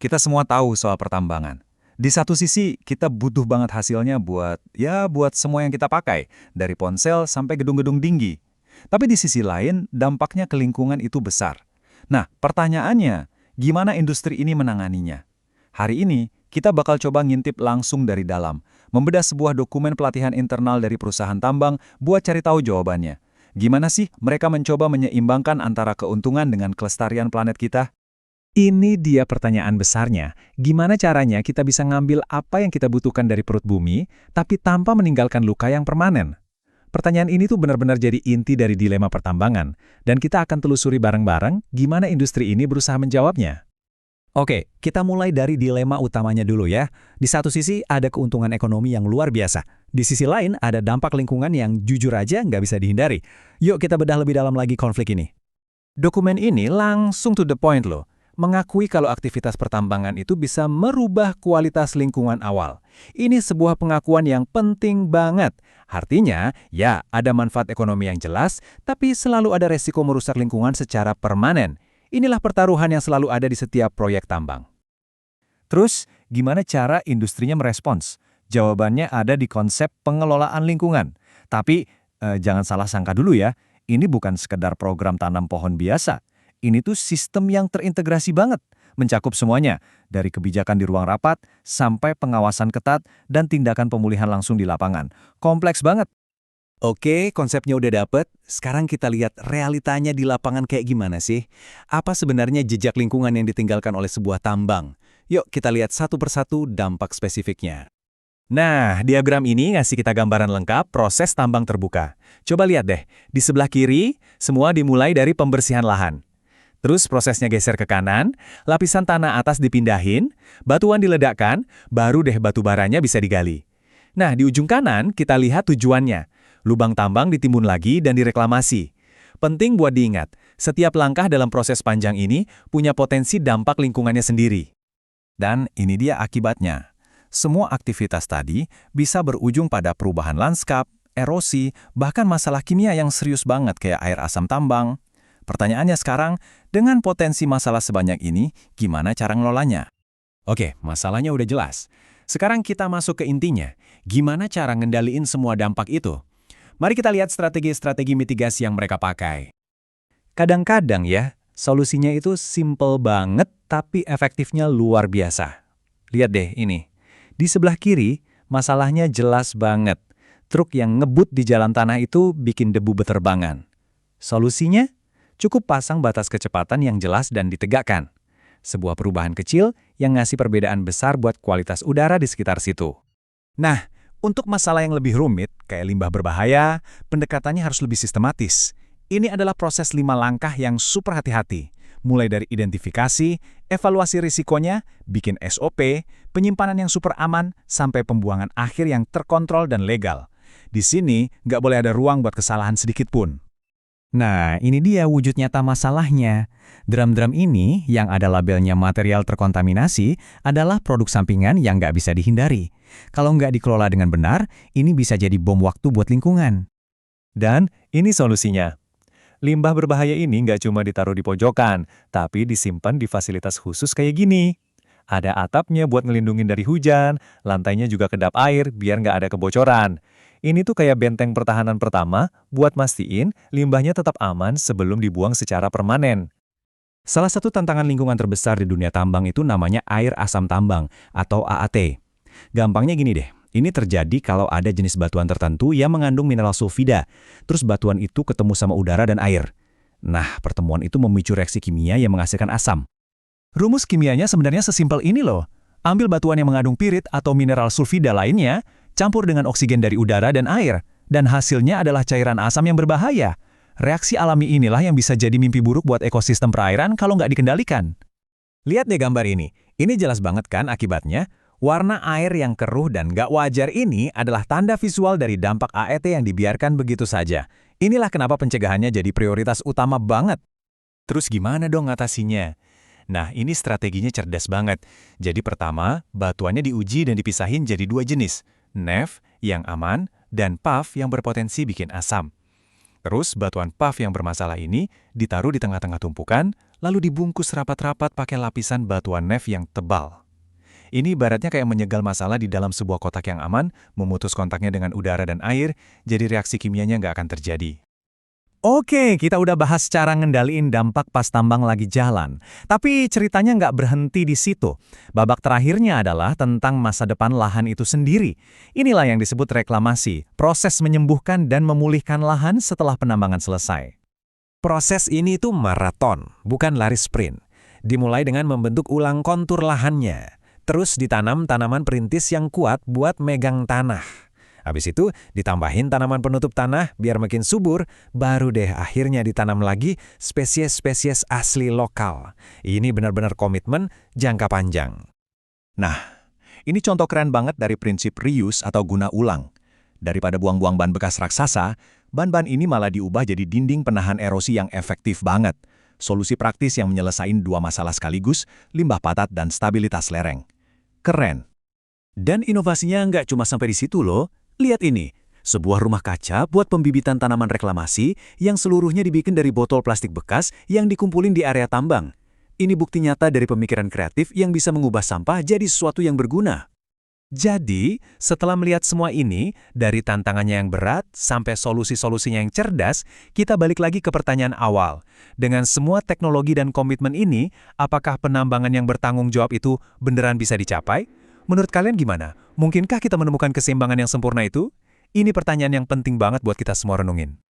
kita semua tahu soal pertambangan. Di satu sisi, kita butuh banget hasilnya buat semua yang kita pakai, dari ponsel sampai gedung-gedung tinggi. Tapi di sisi lain, dampaknya ke lingkungan itu besar. Nah, pertanyaannya, gimana industri ini menanganinya? Hari ini, kita bakal coba ngintip langsung dari dalam, membedah sebuah dokumen pelatihan internal dari perusahaan tambang buat cari tahu jawabannya. Gimana sih mereka mencoba menyeimbangkan antara keuntungan dengan kelestarian planet kita? Ini dia pertanyaan besarnya, gimana caranya kita bisa ngambil apa yang kita butuhkan dari perut bumi, tapi tanpa meninggalkan luka yang permanen? Pertanyaan ini tuh benar-benar jadi inti dari dilema pertambangan, dan kita akan telusuri bareng-bareng gimana industri ini berusaha menjawabnya. Oke, kita mulai dari dilema utamanya dulu ya. Di satu sisi ada keuntungan ekonomi yang luar biasa. Di sisi lain ada dampak lingkungan yang jujur aja nggak bisa dihindari. Yuk kita bedah lebih dalam lagi konflik ini. Dokumen ini langsung to the point loh. Mengakui kalau aktivitas pertambangan itu bisa merubah kualitas lingkungan awal. Ini sebuah pengakuan yang penting banget. Artinya, ya ada manfaat ekonomi yang jelas, tapi selalu ada resiko merusak lingkungan secara permanen. Inilah pertaruhan yang selalu ada di setiap proyek tambang. Terus, gimana cara industrinya merespons? Jawabannya ada di konsep pengelolaan lingkungan. Tapi, jangan salah sangka dulu ya, ini bukan sekedar program tanam pohon biasa. Ini tuh sistem yang terintegrasi banget, mencakup semuanya, dari kebijakan di ruang rapat, sampai pengawasan ketat, dan tindakan pemulihan langsung di lapangan. Kompleks banget. Oke, konsepnya udah dapet. Sekarang kita lihat realitanya di lapangan kayak gimana sih? Apa sebenarnya jejak lingkungan yang ditinggalkan oleh sebuah tambang? Yuk kita lihat satu persatu dampak spesifiknya. Nah, diagram ini ngasih kita gambaran lengkap proses tambang terbuka. Coba lihat deh, di sebelah kiri, semua dimulai dari pembersihan lahan. Terus prosesnya geser ke kanan, lapisan tanah atas dipindahin, batuan diledakkan, baru deh batu baranya bisa digali. Nah, di ujung kanan kita lihat tujuannya. Lubang tambang ditimbun lagi dan direklamasi. Penting buat diingat, setiap langkah dalam proses panjang ini punya potensi dampak lingkungannya sendiri. Dan ini dia akibatnya. Semua aktivitas tadi bisa berujung pada perubahan lanskap, erosi, bahkan masalah kimia yang serius banget kayak air asam tambang. Pertanyaannya sekarang, dengan potensi masalah sebanyak ini, gimana cara ngelolanya? Oke, masalahnya udah jelas. Sekarang kita masuk ke intinya. Gimana cara ngendaliin semua dampak itu? Mari kita lihat strategi-strategi mitigasi yang mereka pakai. Kadang-kadang ya, solusinya itu simple banget, tapi efektifnya luar biasa. Lihat deh ini. Di sebelah kiri, masalahnya jelas banget. Truk yang ngebut di jalan tanah itu bikin debu beterbangan. Solusinya? Cukup pasang batas kecepatan yang jelas dan ditegakkan. Sebuah perubahan kecil yang ngasih perbedaan besar buat kualitas udara di sekitar situ. Nah, untuk masalah yang lebih rumit, kayak limbah berbahaya, pendekatannya harus lebih sistematis. Ini adalah proses 5 langkah yang super hati-hati. Mulai dari identifikasi, evaluasi risikonya, bikin SOP, penyimpanan yang super aman, sampai pembuangan akhir yang terkontrol dan legal. Di sini, nggak boleh ada ruang buat kesalahan sedikit pun. Nah, ini dia wujud nyata masalahnya. Drum-drum ini, yang ada labelnya material terkontaminasi, adalah produk sampingan yang nggak bisa dihindari. Kalau nggak dikelola dengan benar, ini bisa jadi bom waktu buat lingkungan. Dan ini solusinya. Limbah berbahaya ini nggak cuma ditaruh di pojokan, tapi disimpan di fasilitas khusus kayak gini. Ada atapnya buat ngelindungin dari hujan, lantainya juga kedap air biar nggak ada kebocoran. Ini tuh kayak benteng pertahanan pertama buat mastiin limbahnya tetap aman sebelum dibuang secara permanen. Salah satu tantangan lingkungan terbesar di dunia tambang itu namanya air asam tambang atau AAT. Gampangnya gini deh, ini terjadi kalau ada jenis batuan tertentu yang mengandung mineral sulfida, terus batuan itu ketemu sama udara dan air. Nah, pertemuan itu memicu reaksi kimia yang menghasilkan asam. Rumus kimianya sebenarnya sesimpel ini loh. Ambil batuan yang mengandung pirit atau mineral sulfida lainnya, campur dengan oksigen dari udara dan air, dan hasilnya adalah cairan asam yang berbahaya. Reaksi alami inilah yang bisa jadi mimpi buruk buat ekosistem perairan kalau nggak dikendalikan. Lihat deh gambar ini. Ini jelas banget kan akibatnya? Warna air yang keruh dan nggak wajar ini adalah tanda visual dari dampak AET yang dibiarkan begitu saja. Inilah kenapa pencegahannya jadi prioritas utama banget. Terus gimana dong ngatasinya? Nah, ini strateginya cerdas banget. Jadi pertama, batuannya diuji dan dipisahin jadi 2 jenis. NEF yang aman dan PAF yang berpotensi bikin asam. Terus batuan PAF yang bermasalah ini ditaruh di tengah-tengah tumpukan, lalu dibungkus rapat-rapat pakai lapisan batuan nef yang tebal. Ini ibaratnya kayak menyegal masalah di dalam sebuah kotak yang aman, memutus kontaknya dengan udara dan air, jadi reaksi kimianya nggak akan terjadi. Oke, kita udah bahas cara ngendaliin dampak pas tambang lagi jalan. Tapi ceritanya nggak berhenti di situ. Babak terakhirnya adalah tentang masa depan lahan itu sendiri. Inilah yang disebut reklamasi, proses menyembuhkan dan memulihkan lahan setelah penambangan selesai. Proses ini tuh maraton, bukan lari sprint. Dimulai dengan membentuk ulang kontur lahannya. Terus ditanam tanaman perintis yang kuat buat megang tanah. Habis itu ditambahin tanaman penutup tanah biar makin subur, baru deh akhirnya ditanam lagi spesies-spesies asli lokal. Ini benar-benar komitmen jangka panjang. Nah, ini contoh keren banget dari prinsip reuse atau guna ulang. Daripada buang-buang ban bekas raksasa, ban-ban ini malah diubah jadi dinding penahan erosi yang efektif banget. Solusi praktis yang menyelesaikan dua masalah sekaligus, limbah padat dan stabilitas lereng. Keren. Dan inovasinya nggak cuma sampai di situ loh. Lihat ini, sebuah rumah kaca buat pembibitan tanaman reklamasi yang seluruhnya dibikin dari botol plastik bekas yang dikumpulin di area tambang. Ini bukti nyata dari pemikiran kreatif yang bisa mengubah sampah jadi sesuatu yang berguna. Jadi, setelah melihat semua ini, dari tantangannya yang berat sampai solusi-solusinya yang cerdas, kita balik lagi ke pertanyaan awal. Dengan semua teknologi dan komitmen ini, apakah penambangan yang bertanggung jawab itu beneran bisa dicapai? Menurut kalian gimana? Mungkinkah kita menemukan keseimbangan yang sempurna itu? Ini pertanyaan yang penting banget buat kita semua renungin.